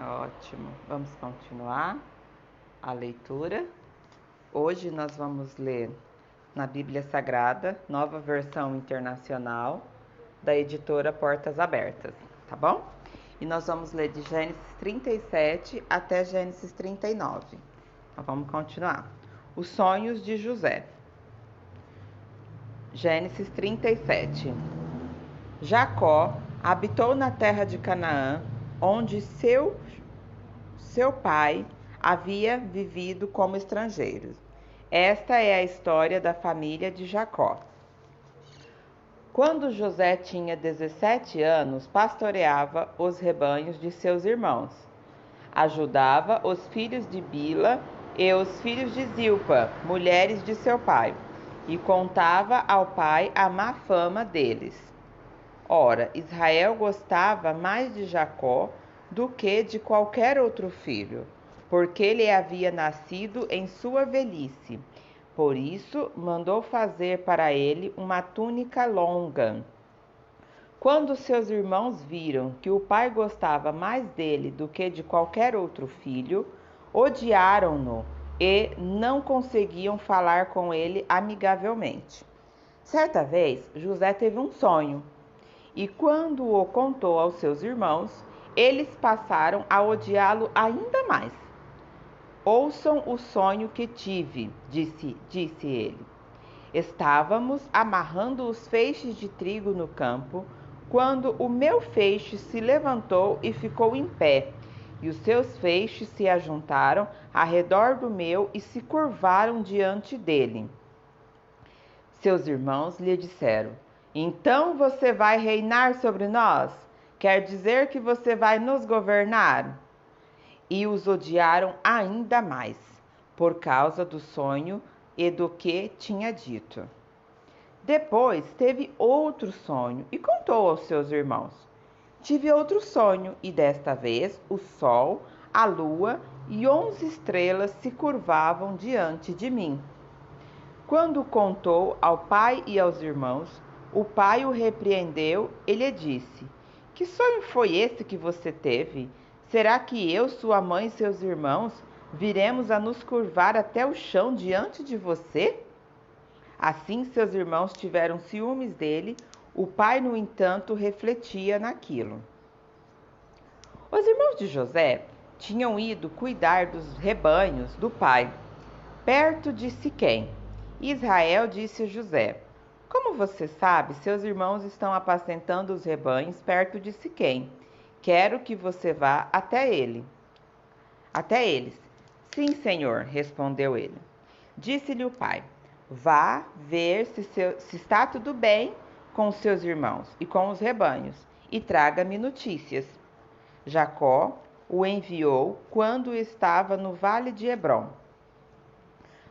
Ótimo. Vamos continuar a leitura. Hoje nós vamos ler na Bíblia Sagrada, Nova Versão Internacional, da editora Portas Abertas, tá bom? E nós vamos ler de Gênesis 37 até Gênesis 39. Então vamos continuar. Os sonhos de José. Gênesis 37. Jacó habitou na terra de Canaã, onde seu pai havia vivido como estrangeiro. Esta é a história da família de Jacó. Quando José tinha 17 anos, pastoreava os rebanhos de seus irmãos. Ajudava os filhos de Bila e os filhos de Zilpa, mulheres de seu pai, e contava ao pai a má fama deles. Ora, Israel gostava mais de Jacó do que de qualquer outro filho, porque ele havia nascido em sua velhice. Por isso, mandou fazer para ele uma túnica longa. Quando seus irmãos viram que o pai gostava mais dele do que de qualquer outro filho, odiaram-no e não conseguiam falar com ele amigavelmente. Certa vez, José teve um sonho, e quando o contou aos seus irmãos, eles passaram a odiá-lo ainda mais. Ouçam o sonho que tive, disse ele. Estávamos amarrando os feixes de trigo no campo, quando o meu feixe se levantou e ficou em pé, e os seus feixes se ajuntaram ao redor do meu e se curvaram diante dele. Seus irmãos lhe disseram: então você vai reinar sobre nós? Quer dizer que você vai nos governar? E os odiaram ainda mais, por causa do sonho e do que tinha dito. Depois teve outro sonho e contou aos seus irmãos. Tive outro sonho, e desta vez o sol, a lua e 11 estrelas se curvavam diante de mim. Quando contou ao pai e aos irmãos, o pai o repreendeu e lhe disse: que sonho foi esse que você teve? Será que eu, sua mãe e seus irmãos viremos a nos curvar até o chão diante de você? Assim seus irmãos tiveram ciúmes dele. O pai, no entanto, refletia naquilo. Os irmãos de José tinham ido cuidar dos rebanhos do pai, perto de Siquém. Israel disse a José: como você sabe, seus irmãos estão apacentando os rebanhos perto de Siquém. Quero que você vá até eles. Sim, senhor, respondeu ele. Disse-lhe o pai: vá ver se está tudo bem com seus irmãos e com os rebanhos, e traga-me notícias. Jacó o enviou quando estava no vale de Hebrom.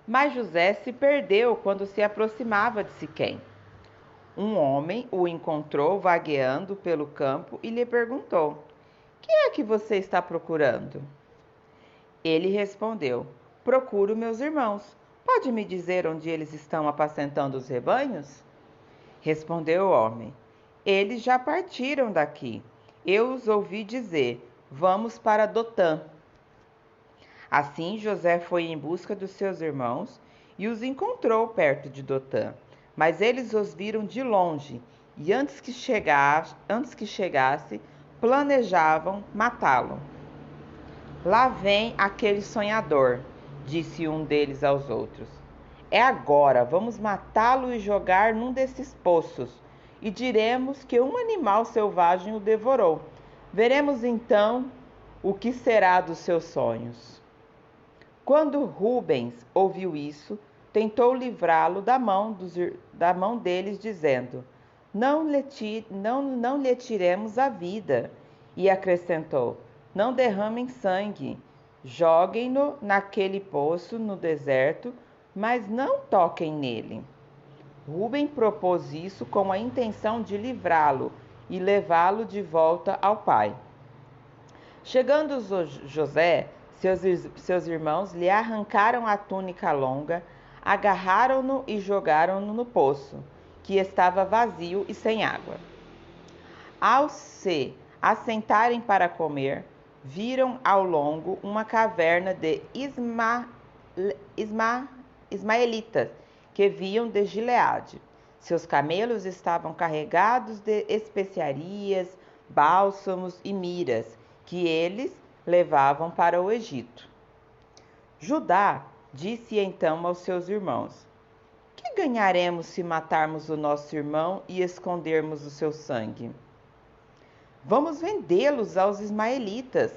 Mas José se perdeu quando se aproximava de Siquém. Um homem o encontrou vagueando pelo campo e lhe perguntou: que é que você está procurando? Ele respondeu: procuro meus irmãos. Pode me dizer onde eles estão apacentando os rebanhos? Respondeu o homem: eles já partiram daqui. Eu os ouvi dizer: vamos para Dotã. Assim José foi em busca dos seus irmãos e os encontrou perto de Dotã. Mas eles os viram de longe e antes que chegasse, planejavam matá-lo. Lá vem aquele sonhador, disse um deles aos outros. É agora, vamos matá-lo e jogar num desses poços, e diremos que um animal selvagem o devorou. Veremos então o que será dos seus sonhos. Quando Rubens ouviu isso, tentou livrá-lo da mão deles, dizendo: não lhe tiremos a vida. E acrescentou: não derramem sangue, joguem-no naquele poço no deserto, mas não toquem nele. Rubem propôs isso com a intenção de livrá-lo e levá-lo de volta ao pai. Chegando José, seus irmãos lhe arrancaram a túnica longa, agarraram-no e jogaram-no no poço, que estava vazio e sem água. Ao se assentarem para comer, viram ao longo uma caverna de ismaelitas que vinham de Gileade. Seus camelos estavam carregados de especiarias, bálsamos e miras, que eles levavam para o Egito. Judá disse então aos seus irmãos: que ganharemos se matarmos o nosso irmão e escondermos o seu sangue? Vamos vendê-los aos ismaelitas.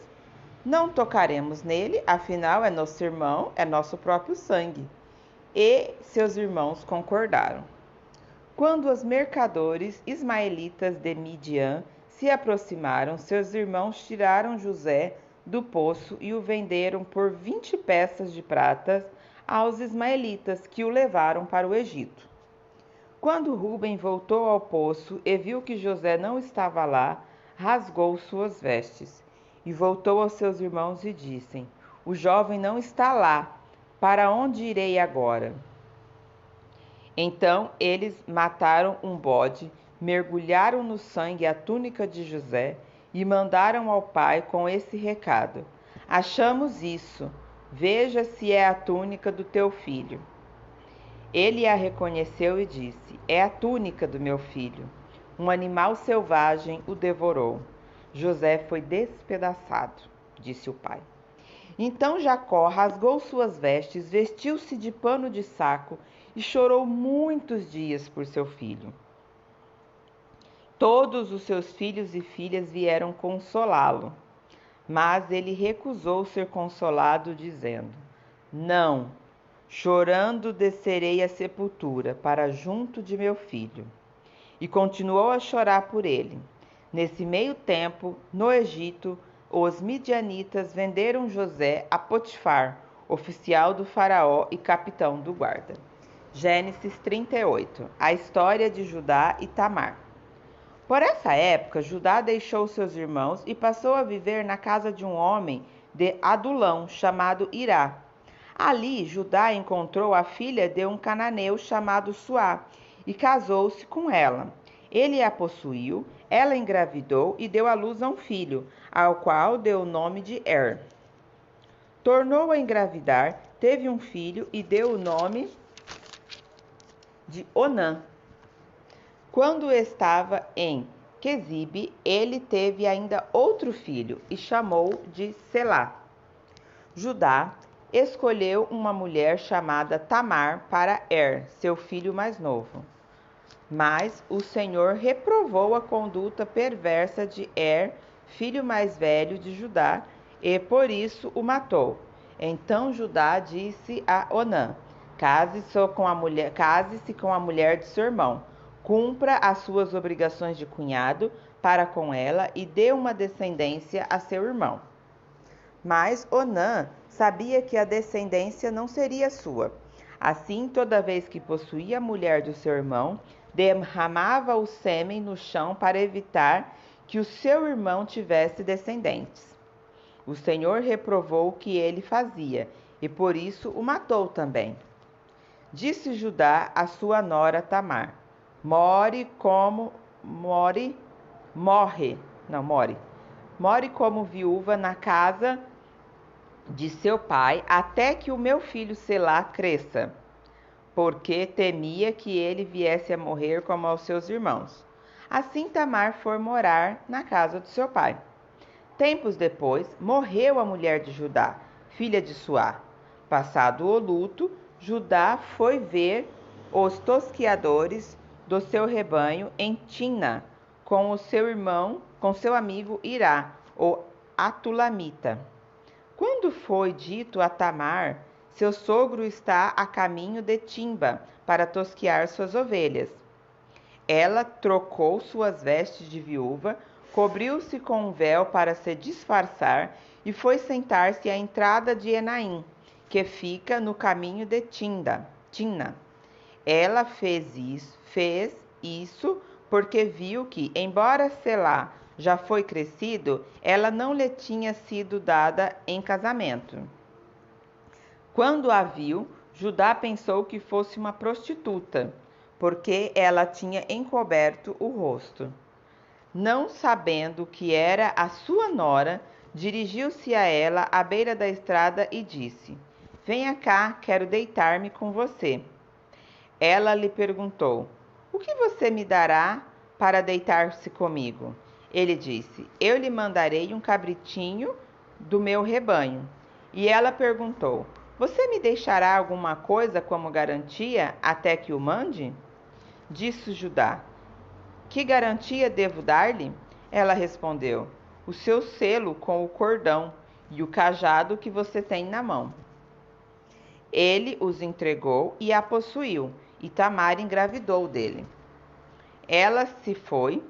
Não tocaremos nele, afinal é nosso irmão, é nosso próprio sangue. E seus irmãos concordaram. Quando os mercadores ismaelitas de Midian se aproximaram, seus irmãos tiraram José do poço e o venderam por 20 peças de prata aos ismaelitas, que o levaram para o Egito. Quando Ruben voltou ao poço e viu que José não estava lá, rasgou suas vestes e voltou aos seus irmãos e disse: o jovem não está lá, para onde irei agora? Então eles mataram um bode, mergulharam no sangue a túnica de José e mandaram ao pai com esse recado: achamos isso, veja se é a túnica do teu filho. Ele a reconheceu e disse: é a túnica do meu filho. Um animal selvagem o devorou. José foi despedaçado, disse o pai. Então Jacó rasgou suas vestes, vestiu-se de pano de saco e chorou muitos dias por seu filho. Todos os seus filhos e filhas vieram consolá-lo, mas ele recusou ser consolado, dizendo: não, chorando descerei à sepultura para junto de meu filho. E continuou a chorar por ele. Nesse meio tempo, no Egito, os midianitas venderam José a Potifar, oficial do faraó e capitão do guarda. Gênesis 38. A história de Judá e Tamar. Por essa época, Judá deixou seus irmãos e passou a viver na casa de um homem de Adulão, chamado Irá. Ali, Judá encontrou a filha de um cananeu chamado Suá e casou-se com ela. Ele a possuiu, ela engravidou e deu à luz a um filho, ao qual deu o nome de Er. Tornou a engravidar, teve um filho e deu o nome de Onã. Quando estava em Quezibe, ele teve ainda outro filho e chamou de Selá. Judá escolheu uma mulher chamada Tamar para Er, seu filho mais novo. Mas o Senhor reprovou a conduta perversa de Er, filho mais velho de Judá, e por isso o matou. Então Judá disse a Onã: case-se com a mulher de seu irmão, cumpra as suas obrigações de cunhado para com ela e dê uma descendência a seu irmão. Mas Onã sabia que a descendência não seria sua. Assim, toda vez que possuía a mulher do seu irmão, derramava o sêmen no chão para evitar que o seu irmão tivesse descendentes. O Senhor reprovou o que ele fazia, e por isso o matou também. Disse Judá à sua nora Tamar: more como viúva na casa de seu pai, até que o meu filho Selá cresça, porque temia que ele viesse a morrer como aos seus irmãos. Assim Tamar foi morar na casa de seu pai. Tempos depois, morreu a mulher de Judá, filha de Suá. Passado o luto, Judá foi ver os tosquiadores do seu rebanho em Timna, com seu amigo Irá, o Atulamita. Quando foi dito a Tamar: seu sogro está a caminho de Timba para tosquiar suas ovelhas. Ela trocou suas vestes de viúva, cobriu-se com um véu para se disfarçar e foi sentar-se à entrada de Enaim, que fica no caminho de Timna. Ela fez isso porque viu que, embora Selá já foi crescido, ela não lhe tinha sido dada em casamento. Quando a viu, Judá pensou que fosse uma prostituta, porque ela tinha encoberto o rosto. Não sabendo que era a sua nora, dirigiu-se a ela à beira da estrada e disse: Venha cá, quero deitar-me com você. Ela lhe perguntou: O que você me dará para deitar-se comigo? Ele disse: Eu lhe mandarei um cabritinho do meu rebanho. E ela perguntou: Você me deixará alguma coisa como garantia até que o mande? Disse Judá: Que garantia devo dar-lhe? Ela respondeu: O seu selo com o cordão e o cajado que você tem na mão. Ele os entregou e a possuiu, e Tamar engravidou dele. Ela se foi,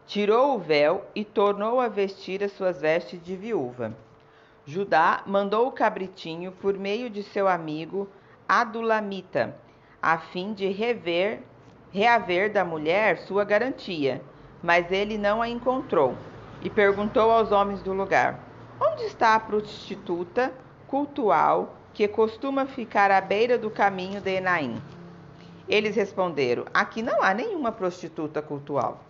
tirou o véu e tornou a vestir as suas vestes de viúva. Judá mandou o cabritinho por meio de seu amigo Adulamita, a fim de reaver da mulher sua garantia, mas ele não a encontrou, e perguntou aos homens do lugar: Onde está a prostituta cultual que costuma ficar à beira do caminho de Enaim? Eles responderam: Aqui não há nenhuma prostituta cultual.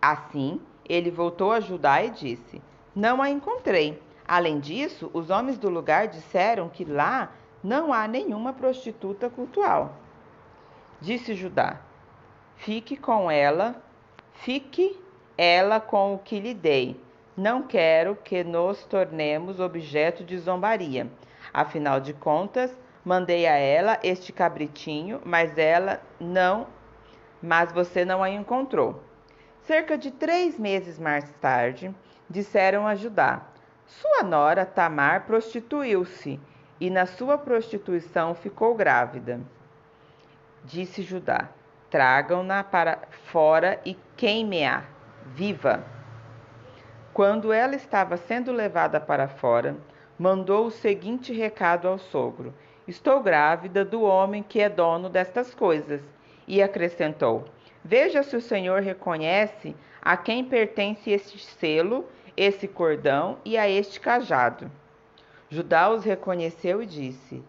Assim, ele voltou a Judá e disse: Não a encontrei. Além disso, os homens do lugar disseram que lá não há nenhuma prostituta cultual. Disse Judá: Fique ela com o que lhe dei. Não quero que nos tornemos objeto de zombaria. Afinal de contas, mandei a ela este cabritinho, mas você não a encontrou. Cerca de 3 meses mais tarde, disseram a Judá: Sua nora Tamar prostituiu-se, e na sua prostituição ficou grávida. Disse Judá: Tragam-na para fora e queimem-a viva. Quando ela estava sendo levada para fora, mandou o seguinte recado ao sogro: Estou grávida do homem que é dono destas coisas. E acrescentou: Veja se o Senhor reconhece a quem pertence este selo, esse cordão e a este cajado. Judá os reconheceu e disse: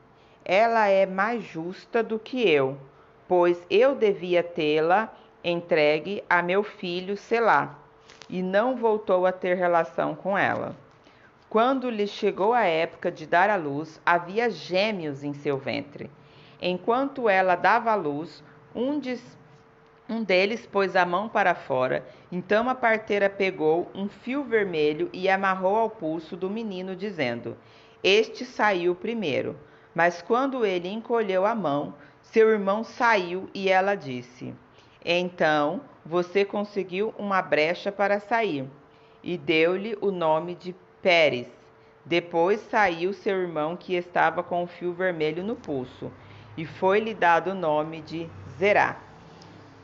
Ela é mais justa do que eu, pois eu devia tê-la entregue a meu filho Selá, e não voltou a ter relação com ela. Quando lhe chegou a época de dar à luz, havia gêmeos em seu ventre. Enquanto ela dava à luz, um deles pôs a mão para fora. Então a parteira pegou um fio vermelho e amarrou ao pulso do menino, dizendo: Este saiu primeiro. Mas quando ele encolheu a mão, seu irmão saiu e ela disse: Então você conseguiu uma brecha para sair. E deu-lhe o nome de Pérez. Depois saiu seu irmão que estava com o fio vermelho no pulso, e foi-lhe dado o nome de Zerá.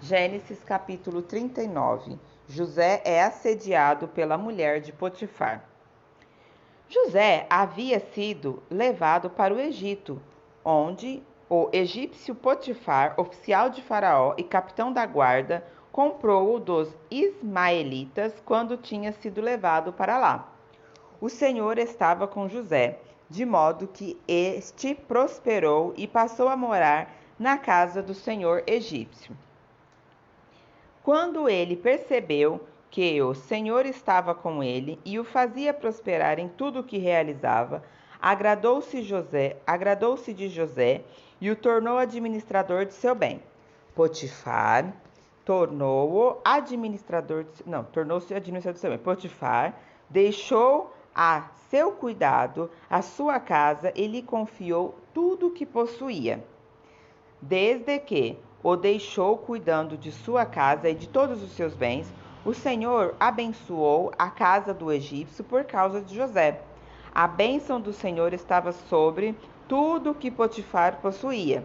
Gênesis capítulo 39. José é assediado pela mulher de Potifar. José havia sido levado para o Egito, onde o egípcio Potifar, oficial de Faraó e capitão da guarda, comprou-o dos ismaelitas quando tinha sido levado para lá. O Senhor estava com José, de modo que este prosperou e passou a morar na casa do senhor egípcio. Quando ele percebeu que o Senhor estava com ele e o fazia prosperar em tudo o que realizava, agradou-se de José e o tornou administrador de seu bem. Potifar tornou-se administrador de seu bem. Potifar deixou a seu cuidado a sua casa e lhe confiou tudo o que possuía. Desde que o deixou cuidando de sua casa e de todos os seus bens, o Senhor abençoou a casa do egípcio por causa de José. A bênção do Senhor estava sobre tudo o que Potifar possuía,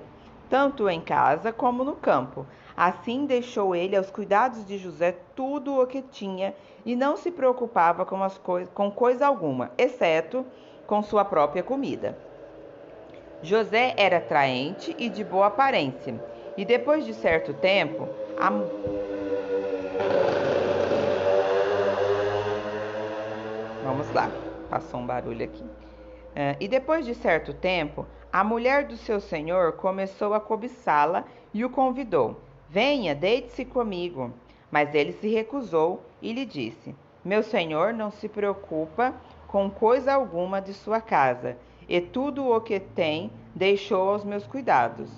tanto em casa como no campo. Assim deixou ele aos cuidados de José tudo o que tinha e não se preocupava com coisa alguma, exceto com sua própria comida. José era atraente e de boa aparência, e depois de certo tempo, Vamos lá, passou um barulho aqui. E depois de certo tempo, a mulher do seu senhor começou a cobiçá-la e o convidou: Venha, deite-se comigo. Mas ele se recusou e lhe disse: Meu senhor não se preocupa com coisa alguma de sua casa, e tudo o que tem deixou aos meus cuidados.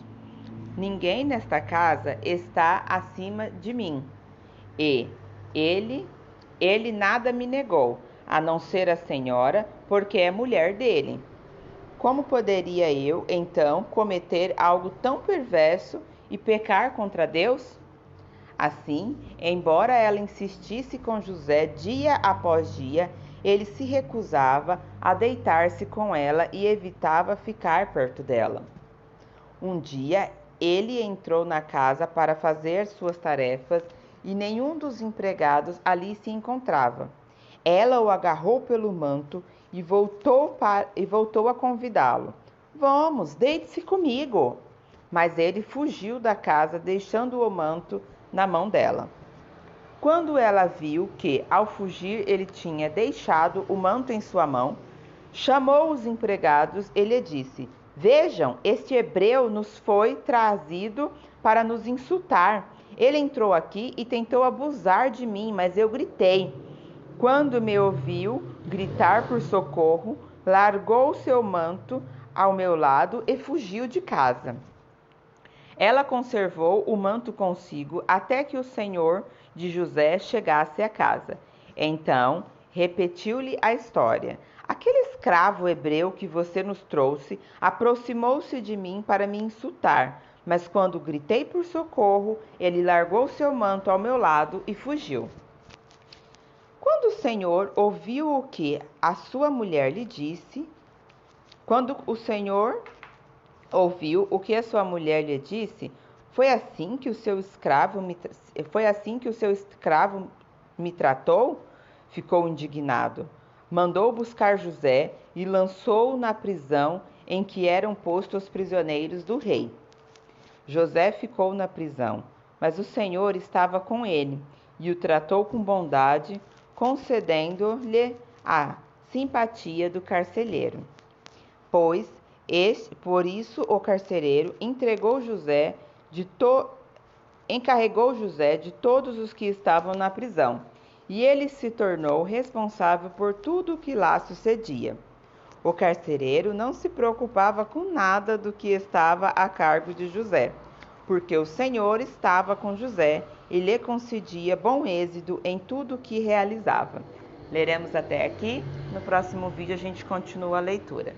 Ninguém nesta casa está acima de mim, e ele nada me negou, a não ser a senhora, porque é mulher dele. Como poderia eu, então, cometer algo tão perverso e pecar contra Deus? Assim, embora ela insistisse com José dia após dia, ele se recusava a deitar-se com ela e evitava ficar perto dela. Um dia, ele entrou na casa para fazer suas tarefas e nenhum dos empregados ali se encontrava. Ela o agarrou pelo manto e voltou a convidá-lo. Vamos, deite-se comigo. Mas ele fugiu da casa, deixando o manto na mão dela. Quando ela viu que, ao fugir, ele tinha deixado o manto em sua mão, chamou os empregados e lhe disse: Vejam, este hebreu nos foi trazido para nos insultar. Ele entrou aqui e tentou abusar de mim, mas eu gritei. Quando me ouviu gritar por socorro, largou seu manto ao meu lado e fugiu de casa. Ela conservou o manto consigo até que o senhor de José chegasse à casa. Então, repetiu-lhe a história. Aquele escravo hebreu que você nos trouxe aproximou-se de mim para me insultar, mas quando gritei por socorro, ele largou seu manto ao meu lado e fugiu. Quando o senhor ouviu o que a sua mulher lhe disse, foi assim que o seu escravo me tratou? Ficou indignado. Mandou buscar José e lançou-o na prisão em que eram postos os prisioneiros do rei. José ficou na prisão, mas o Senhor estava com ele e o tratou com bondade, concedendo-lhe a simpatia do carcereiro. Por isso o carcereiro encarregou José de todos os que estavam na prisão, e ele se tornou responsável por tudo o que lá sucedia. O carcereiro não se preocupava com nada do que estava a cargo de José, porque o Senhor estava com José e lhe concedia bom êxito em tudo o que realizava. Leremos até aqui. No próximo vídeo a gente continua a leitura.